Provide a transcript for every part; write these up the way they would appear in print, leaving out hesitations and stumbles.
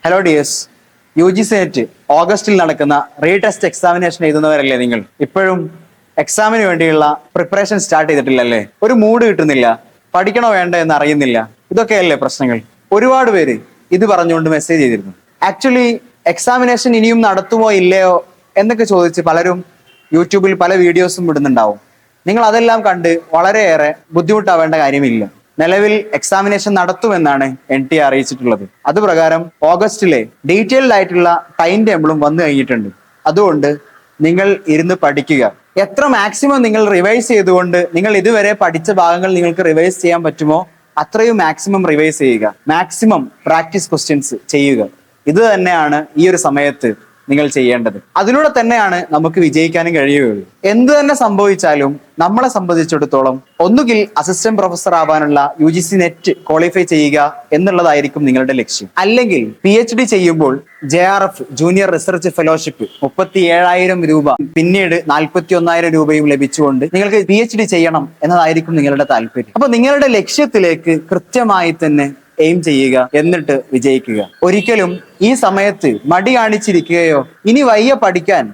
Hello dears, UGC net ഓഗസ്റ്റിൽ നടക്കുന്ന retest examination എഴുതുന്നവരല്ലേ നിങ്ങൾ? ഇപ്പോഴും എക്സാമിന് വേണ്ടിയുള്ള പ്രിപ്പറേഷൻ സ്റ്റാർട്ട് ചെയ്തിട്ടില്ലല്ലേ? ഒരു മൂഡ് കിട്ടുന്നില്ല, പഠിക്കണോ വേണ്ട എന്ന് അറിയുന്നില്ല. ഇതൊക്കെയല്ലേ പ്രശ്നങ്ങൾ? ഒരുപാട് പേര് ഇത് പറഞ്ഞുകൊണ്ട് മെസ്സേജ് ചെയ്തിരുന്നു. ആക്ച്വലി എക്സാമിനേഷൻ ഇനിയും നടത്തുമോ ഇല്ലയോ എന്നൊക്കെ ചോദിച്ച് പലരും യൂട്യൂബിൽ പല വീഡിയോസും ഇടുന്നുണ്ടാവും. നിങ്ങൾ അതെല്ലാം കണ്ട് വളരെയേറെ ബുദ്ധിമുട്ടാവേണ്ട കാര്യമില്ല. നിലവിൽ എക്സാമിനേഷൻ നടത്തുമെന്നാണ് NTA അറിയിച്ചിട്ടുള്ളത്. അതുപ്രകാരം ഓഗസ്റ്റിലെ ഡീറ്റെയിൽഡ് ആയിട്ടുള്ള ടൈം ടേബിളും വന്നു കഴിഞ്ഞിട്ടുണ്ട്. അതുകൊണ്ട് നിങ്ങൾ ഇരുന്ന് പഠിക്കുക. എത്ര മാക്സിമം നിങ്ങൾ റിവൈസ് ചെയ്തുകൊണ്ട് നിങ്ങൾ ഇതുവരെ പഠിച്ച ഭാഗങ്ങൾ നിങ്ങൾക്ക് റിവൈസ് ചെയ്യാൻ പറ്റുമോ അത്രയും മാക്സിമം റിവൈസ് ചെയ്യുക. മാക്സിമം പ്രാക്ടീസ് ക്വസ്റ്റ്യൻസ് ചെയ്യുക. ഇത് തന്നെയാണ് ഈ ഒരു സമയത്ത് നിങ്ങൾ ചെയ്യേണ്ടത്. അതിലൂടെ തന്നെയാണ് നമുക്ക് വിജയിക്കാനും കഴിയുകയുള്ളൂ. എന്ത് തന്നെ സംഭവിച്ചാലും നമ്മളെ സംബന്ധിച്ചിടത്തോളം ഒന്നുകിൽ അസിസ്റ്റന്റ് പ്രൊഫസർ ആവാനുള്ള UGC നെറ്റ് ക്വാളിഫൈ ചെയ്യുക എന്നുള്ളതായിരിക്കും നിങ്ങളുടെ ലക്ഷ്യം. അല്ലെങ്കിൽ PhD ചെയ്യുമ്പോൾ JRF ജൂനിയർ റിസർച്ച് ഫെലോഷിപ്പ് 37,000 രൂപ പിന്നീട് 41,000 രൂപയും ലഭിച്ചുകൊണ്ട് നിങ്ങൾക്ക് PhD ചെയ്യണം എന്നതായിരിക്കും നിങ്ങളുടെ താല്പര്യം. അപ്പൊ നിങ്ങളുടെ ലക്ഷ്യത്തിലേക്ക് കൃത്യമായി തന്നെ എയിം ചെയ്യുക, എന്നിട്ട് വിജയിക്കുക. ഒരിക്കലും ഈ സമയത്ത് മടി കാണിച്ചിരിക്കുകയോ ഇനി വയ്യ പഠിക്കാൻ,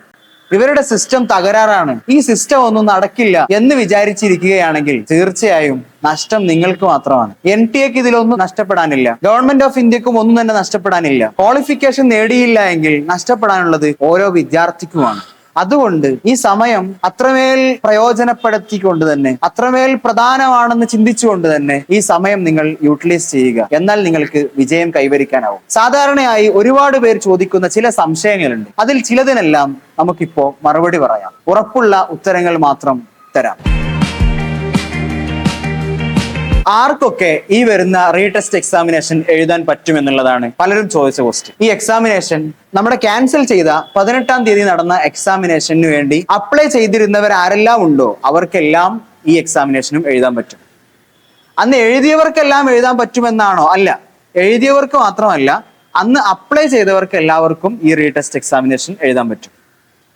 ഇവരുടെ സിസ്റ്റം തകരാറാണ്, ഈ സിസ്റ്റം ഒന്നും നടക്കില്ല എന്ന് വിചാരിച്ചിരിക്കുകയാണെങ്കിൽ തീർച്ചയായും നഷ്ടം നിങ്ങൾക്ക് മാത്രമാണ്. NTAക്ക് ഇതിലൊന്നും നഷ്ടപ്പെടാനില്ല, ഗവൺമെന്റ് ഓഫ് ഇന്ത്യക്കും ഒന്നും തന്നെ നഷ്ടപ്പെടാനില്ല. ക്വാളിഫിക്കേഷൻ നേടിയില്ല എങ്കിൽ നഷ്ടപ്പെടാനുള്ളത് ഓരോ വിദ്യാർത്ഥിക്കുമാണ്. അതുകൊണ്ട് ഈ സമയം അത്രമേൽ പ്രയോജനപ്പെടുത്തിക്കൊണ്ട് തന്നെ, അത്രമേൽ പ്രധാനമാണെന്ന് ചിന്തിച്ചുകൊണ്ട് തന്നെ ഈ സമയം നിങ്ങൾ യൂട്ടിലൈസ് ചെയ്യുക. എന്നാൽ നിങ്ങൾക്ക് വിജയം കൈവരിക്കാനാവും. സാധാരണയായി ഒരുപാട് പേർ ചോദിക്കുന്ന ചില സംശയങ്ങളുണ്ട്. അതിൽ ചിലതിനെല്ലാം നമുക്കിപ്പോ മറുപടി പറയാം. ഉറപ്പുള്ള ഉത്തരങ്ങൾ മാത്രം തരാം. ആർക്കൊക്കെ ഈ വരുന്ന റീടെസ്റ്റ് എക്സാമിനേഷൻ എഴുതാൻ പറ്റുമെന്നുള്ളതാണ് പലരും ചോദിച്ച ക്വസ്റ്റ്യൻ. ഈ എക്സാമിനേഷൻ നമ്മുടെ ക്യാൻസൽ ചെയ്ത 18-ാം തീയതി നടന്ന എക്സാമിനേഷന് വേണ്ടി അപ്ലൈ ചെയ്തിരുന്നവർ ആരെല്ലാം ഉണ്ടോ അവർക്കെല്ലാം ഈ എക്സാമിനേഷനും എഴുതാൻ പറ്റും. അന്ന് എഴുതിയവർക്കെല്ലാം എഴുതാൻ പറ്റുമെന്നാണോ? അല്ല, എഴുതിയവർക്ക് മാത്രമല്ല, അന്ന് അപ്ലൈ ചെയ്തവർക്ക് എല്ലാവർക്കും ഈ റീടെസ്റ്റ് എക്സാമിനേഷൻ എഴുതാൻ പറ്റും.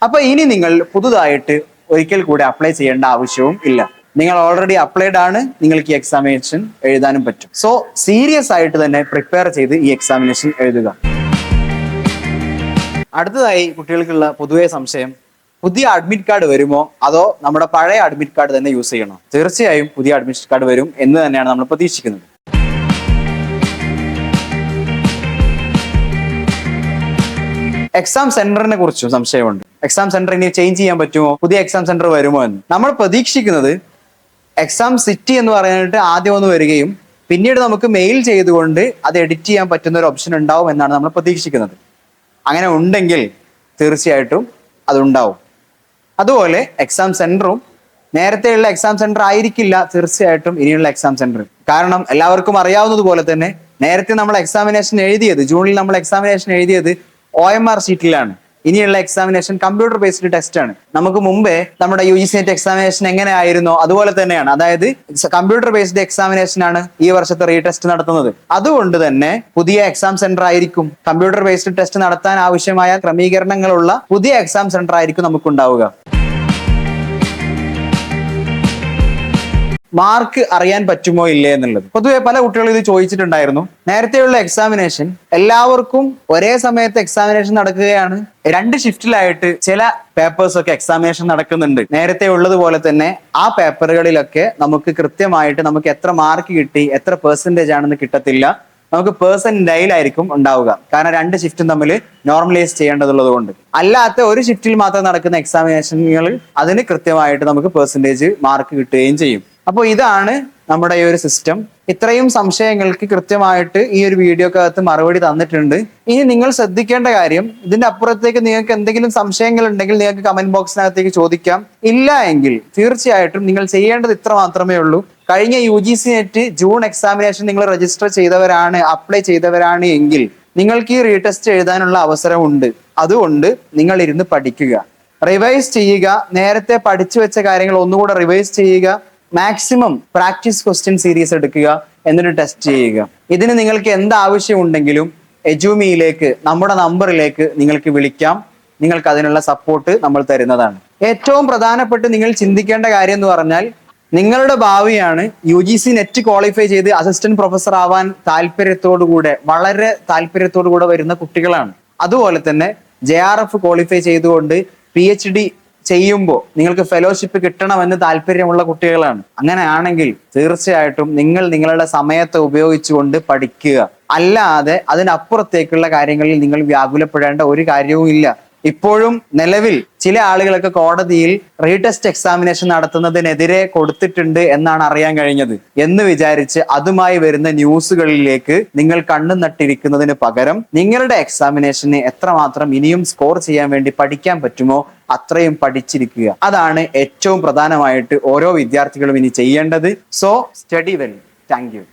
അപ്പൊ ഇനി നിങ്ങൾ പുതുതായിട്ട് ഒരിക്കൽ കൂടെ അപ്ലൈ ചെയ്യേണ്ട ആവശ്യവും ഇല്ല. നിങ്ങൾ ഓൾറെഡി അപ്ലൈഡ് ആണ്, നിങ്ങൾക്ക് ഈ എക്സാമിനേഷൻ എഴുതാനും പറ്റും. സോ സീരിയസ് ആയിട്ട് തന്നെ പ്രിപ്പയർ ചെയ്ത് ഈ എക്സാമിനേഷൻ എഴുതുക. അടുത്തതായി കുട്ടികൾക്കുള്ള പൊതുവെ സംശയം, പുതിയ അഡ്മിറ്റ് കാർഡ് വരുമോ അതോ നമ്മുടെ പഴയ അഡ്മിറ്റ് കാർഡ് തന്നെ യൂസ് ചെയ്യണോ? തീർച്ചയായും പുതിയ അഡ്മിറ്റ് കാർഡ് വരും എന്ന് തന്നെയാണ് നമ്മൾ പ്രതീക്ഷിക്കുന്നത്. എക്സാം സെന്ററിനെ കുറിച്ചും സംശയമുണ്ട്. എക്സാം സെന്റർ ഇനി ചേഞ്ച് ചെയ്യാൻ പറ്റുമോ, പുതിയ എക്സാം സെന്റർ വരുമോ എന്ന്. നമ്മൾ പ്രതീക്ഷിക്കുന്നത് എക്സാം സിറ്റി എന്ന് പറഞ്ഞിട്ട് ആദ്യം ഒന്ന് വരികയും പിന്നീട് നമുക്ക് മെയിൽ ചെയ്തുകൊണ്ട് അത് എഡിറ്റ് ചെയ്യാൻ പറ്റുന്ന ഒരു ഓപ്ഷൻ ഉണ്ടാവും എന്നാണ് നമ്മൾ പ്രതീക്ഷിക്കുന്നത്. അങ്ങനെ ഉണ്ടെങ്കിൽ തീർച്ചയായിട്ടും അതുണ്ടാവും. അതുപോലെ എക്സാം സെന്ററും നേരത്തെയുള്ള എക്സാം സെന്റർ ആയിരിക്കില്ല തീർച്ചയായിട്ടും ഇനിയുള്ള എക്സാം സെന്റർ. കാരണം എല്ലാവർക്കും അറിയാവുന്നതുപോലെ തന്നെ നേരത്തെ നമ്മൾ എക്സാമിനേഷൻ എഴുതിയത്, ജൂണിൽ നമ്മൾ എക്സാമിനേഷൻ എഴുതിയത് OMR ഷീറ്റിലാണ്. ഇനിയുള്ള എക്സാമിനേഷൻ കമ്പ്യൂട്ടർ ബേസ്ഡ് ടെസ്റ്റ് ആണ്. നമുക്ക് മുമ്പേ നമ്മുടെ UGC നെറ്റ് എക്സാമിനേഷൻ എങ്ങനെ ആയിരുന്നോ അതുപോലെ തന്നെയാണ്. അതായത് കമ്പ്യൂട്ടർ ബേസ്ഡ് എക്സാമിനേഷൻ ആണ് ഈ വർഷത്തെ റീടെസ്റ്റ് നടത്തുന്നത്. അതുകൊണ്ട് തന്നെ പുതിയ എക്സാം സെന്റർ ആയിരിക്കും, കമ്പ്യൂട്ടർ ബേസ്ഡ് ടെസ്റ്റ് നടത്താൻ ആവശ്യമായ ക്രമീകരണങ്ങളുള്ള പുതിയ എക്സാം സെന്റർ ആയിരിക്കും നമുക്കുണ്ടാവുക. മാർക്ക് അറിയാൻ പറ്റുമോ ഇല്ലേ എന്നുള്ളത് പൊതുവെ പല കുട്ടികളും ഇത് ചോദിച്ചിട്ടുണ്ടായിരുന്നു. നേരത്തെയുള്ള എക്സാമിനേഷൻ എല്ലാവർക്കും ഒരേ സമയത്ത് എക്സാമിനേഷൻ നടക്കുകയാണ്. 2 ഷിഫ്റ്റിലായിട്ട് ചില പേപ്പേഴ്സ് ഒക്കെ എക്സാമിനേഷൻ നടക്കുന്നുണ്ട്. നേരത്തെ ഉള്ളതുപോലെ തന്നെ ആ പേപ്പറുകളിലൊക്കെ നമുക്ക് കൃത്യമായിട്ട് നമുക്ക് എത്ര മാർക്ക് കിട്ടി, എത്ര പെർസെന്റേജ് ആണെന്ന് കിട്ടത്തില്ല. നമുക്ക് പെർസെന്റൈലായിരിക്കും ഉണ്ടാവുക. കാരണം 2 ഷിഫ്റ്റും തമ്മിൽ നോർമലൈസ് ചെയ്യേണ്ടതുള്ളത് കൊണ്ട്. അല്ലാത്ത ഒരു ഷിഫ്റ്റിൽ മാത്രം നടക്കുന്ന എക്സാമിനേഷനുകൾ അതിന് കൃത്യമായിട്ട് നമുക്ക് പെർസെന്റേജ് മാർക്ക് കിട്ടുകയും ചെയ്യും. അപ്പോൾ ഇതാണ് നമ്മുടെ ഈ ഒരു സിസ്റ്റം. ഇത്രയും സംശയങ്ങൾക്ക് കൃത്യമായിട്ട് ഈ ഒരു വീഡിയോക്കകത്ത് മറുപടി തന്നിട്ടുണ്ട്. ഇനി നിങ്ങൾ ശ്രദ്ധിക്കേണ്ട കാര്യം, ഇതിന്റെ അപ്പുറത്തേക്ക് നിങ്ങൾക്ക് എന്തെങ്കിലും സംശയങ്ങൾ ഉണ്ടെങ്കിൽ നിങ്ങൾക്ക് കമന്റ് ബോക്സിനകത്തേക്ക് ചോദിക്കാം. ഇല്ല എങ്കിൽ തീർച്ചയായിട്ടും നിങ്ങൾ ചെയ്യേണ്ടത് ഇത്ര മാത്രമേ ഉള്ളൂ. കഴിഞ്ഞ UGC നെറ്റ് ജൂൺ എക്സാമിനേഷൻ നിങ്ങൾ രജിസ്റ്റർ ചെയ്തവരാണ്, അപ്ലൈ ചെയ്തവരാണ് എങ്കിൽ നിങ്ങൾക്ക് ഈ റീടെസ്റ്റ് എഴുതാനുള്ള അവസരമുണ്ട്. അതുകൊണ്ട് നിങ്ങൾ ഇരുന്ന് പഠിക്കുക, റിവൈസ് ചെയ്യുക, നേരത്തെ പഠിച്ചു വെച്ച കാര്യങ്ങൾ ഒന്നുകൂടെ റിവൈസ് ചെയ്യുക, മാക്സിമം പ്രാക്ടീസ് ക്വസ്റ്റ്യൻ സീരീസ് എടുക്കുക, എന്നിട്ട് ടെസ്റ്റ് ചെയ്യുക. ഇതിന് നിങ്ങൾക്ക് എന്ത് ആവശ്യമുണ്ടെങ്കിലും എജുമിയിലേക്ക്, നമ്മുടെ നമ്പറിലേക്ക് നിങ്ങൾക്ക് വിളിക്കാം. നിങ്ങൾക്ക് അതിനുള്ള സപ്പോർട്ട് നമ്മൾ തരുന്നതാണ്. ഏറ്റവും പ്രധാനപ്പെട്ട് നിങ്ങൾ ചിന്തിക്കേണ്ട കാര്യം എന്ന് പറഞ്ഞാൽ നിങ്ങളുടെ ഭാവിയാണ്. UGC നെറ്റ് ക്വാളിഫൈ ചെയ്ത് അസിസ്റ്റന്റ് പ്രൊഫസർ ആവാൻ താല്പര്യത്തോടുകൂടെ, വളരെ താല്പര്യത്തോടുകൂടെ വരുന്ന കുട്ടികളാണ്. അതുപോലെ തന്നെ JRF ക്വാളിഫൈ ചെയ്തുകൊണ്ട് PhD ചെയ്യുമ്പോൾ നിങ്ങൾക്ക് ഫെലോഷിപ്പ് കിട്ടണമെന്ന് താല്പര്യമുള്ള കുട്ടികളാണ്. അങ്ങനെയാണെങ്കിൽ തീർച്ചയായിട്ടും നിങ്ങൾ നിങ്ങളുടെ സമയത്തെ ഉപയോഗിച്ചുകൊണ്ട് പഠിക്കുക. അല്ലാതെ അതിനപ്പുറത്തേക്കുള്ള കാര്യങ്ങളിൽ നിങ്ങൾ വ്യാകുലപ്പെടേണ്ട ഒരു കാര്യവും ഇല്ല. ഇപ്പോഴും നിലവിൽ ചില ആളുകളൊക്കെ കോടതിയിൽ റീടെസ്റ്റ് എക്സാമിനേഷൻ നടത്തുന്നതിനെതിരെ കൊടുത്തിട്ടുണ്ട് എന്നാണ് അറിയാൻ കഴിഞ്ഞത്. എന്ന് വിചാരിച്ച് അതുമായി വരുന്ന ന്യൂസുകളിലേക്ക് നിങ്ങൾ കണ്ണു നട്ടിരിക്കുന്നതിന് പകരം നിങ്ങളുടെ എക്സാമിനേഷന് എത്രമാത്രം ഇനിയും സ്കോർ ചെയ്യാൻ വേണ്ടി പഠിക്കാൻ പറ്റുമോ അത്രയും പഠിച്ചിരിക്കുക. അതാണ് ഏറ്റവും പ്രധാനമായിട്ട് ഓരോ വിദ്യാർത്ഥികളും ഇനി ചെയ്യേണ്ടത്. So study well. Thank you.